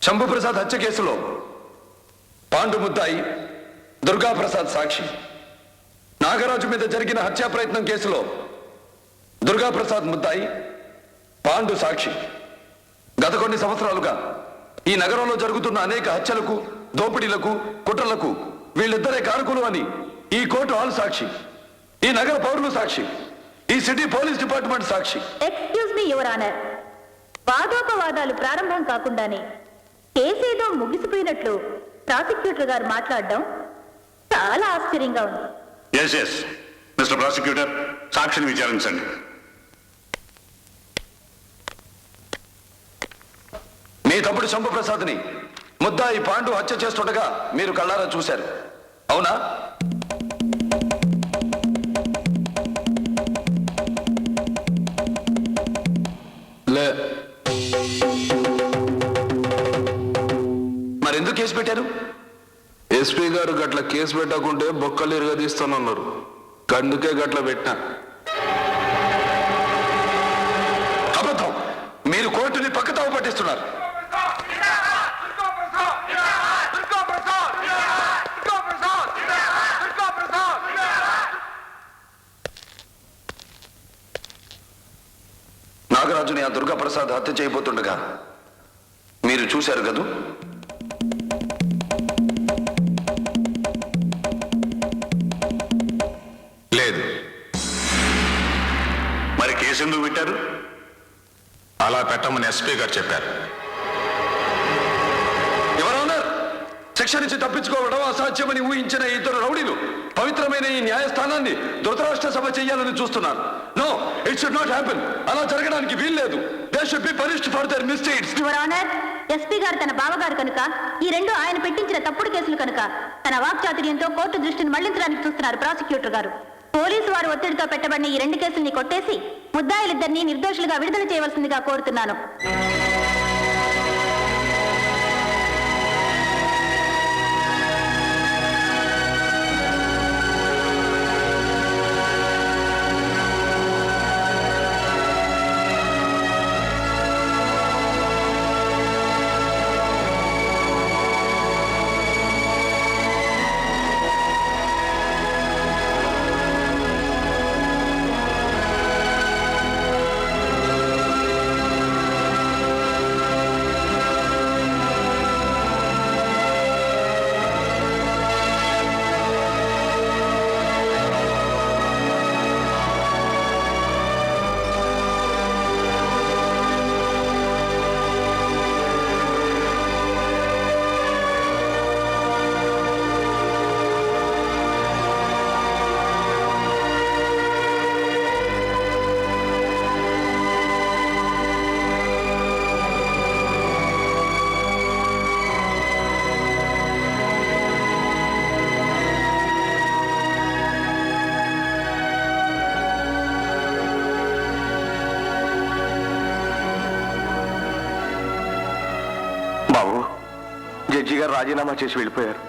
శంభుప్రసాద్ హత్య కేసులో పాండు ముద్దాయి, దుర్గాప్రసాద్ సాక్షి. నాగరాజు మీద జరిగిన హత్యా ప్రయత్నం కేసులో దుర్గాప్రసాద్ ముద్దాయి, పాండు సాక్షి. గత కొన్ని సంవత్సరాలుగా ఈ నగరంలో జరుగుతున్న అనేక హత్యలకు, దోపిడీలకు, కుట్రలకు వీళ్ళిద్దరే కారకులు అని ఈ కోర్టు హాల్ సాక్షి, ఈ నగర పౌరులు సాక్షి, ఈ city police department Sakshi. Excuse me your honour, వాదోపవాదాలు ప్రారంభం కాకుండానే కేసేదో ముగిసిపోయినట్లు ప్రాసిక్యూటర్ గారు మాట్లాడడం చాలా ఆశ్చర్యంగా ఉంది. ఎస్ ఎస్ మిస్టర్ ప్రాసిక్యూటర్, సాక్షిని విచారించండి. మీ తమ్ముడు శంభుప్రసాద్ని ముద్దాయి పాండు హత్య చేస్తుండగా మీరు కళ్ళారా చూశారు, అవునా? లే. మరెందుకు కేసు పెట్టారు? ఎస్పీ గారు గట్ల కేసు పెట్టకుంటే బొక్కలు ఇరగదీస్తానన్నారు, అందుకే గట్ల పెట్టినా. అబద్ధం. మీరు కోర్టుని పక్కతావు పట్టిస్తున్నారు. నాగరాజుని ఆ దుర్గాప్రసాద్ హత్య చేయబోతుండగా మీరు చూశారు కదూ? లేదు. మరి కేసు ఎందుకు పెట్టారు? అలా పెట్టమని ఎస్పీ గారు చెప్పారు. ఎవరన్నారు? శిక్ష నుంచి తప్పించుకోవడం అసాధ్యమని ఊహించిన ఇద్దరు రౌడీలు పవిత్రమైన ఈ న్యాయస్థానాన్ని ధృతరాష్ట్ర సభ చేయాలని చూస్తున్నారు. No, it should not happen. అలా జరగడానికి వీల్లేదు. They should be punished for their mistakes. Your honour, SP గారు తన బావగారు కనుక, ఈ రెండు ఆయన పెట్టించిన తప్పుడు కేసులు కనుక తన వాక్చాతుర్యంతో కోర్టు దృష్టిని మళ్లించడానికి చూస్తున్నారు ప్రాసిక్యూటర్ గారు. పోలీసు వారు ఒత్తిడితో పెట్టబడిన ఈ రెండు కేసుల్ని కొట్టేసి ముద్దాయిలిద్దరినీ నిర్దోషులుగా విడుదల చేయవలసిందిగా కోరుతున్నాను. బాబు, జడ్జి గారు రాజీనామా చేసి వెళ్ళిపోయారు.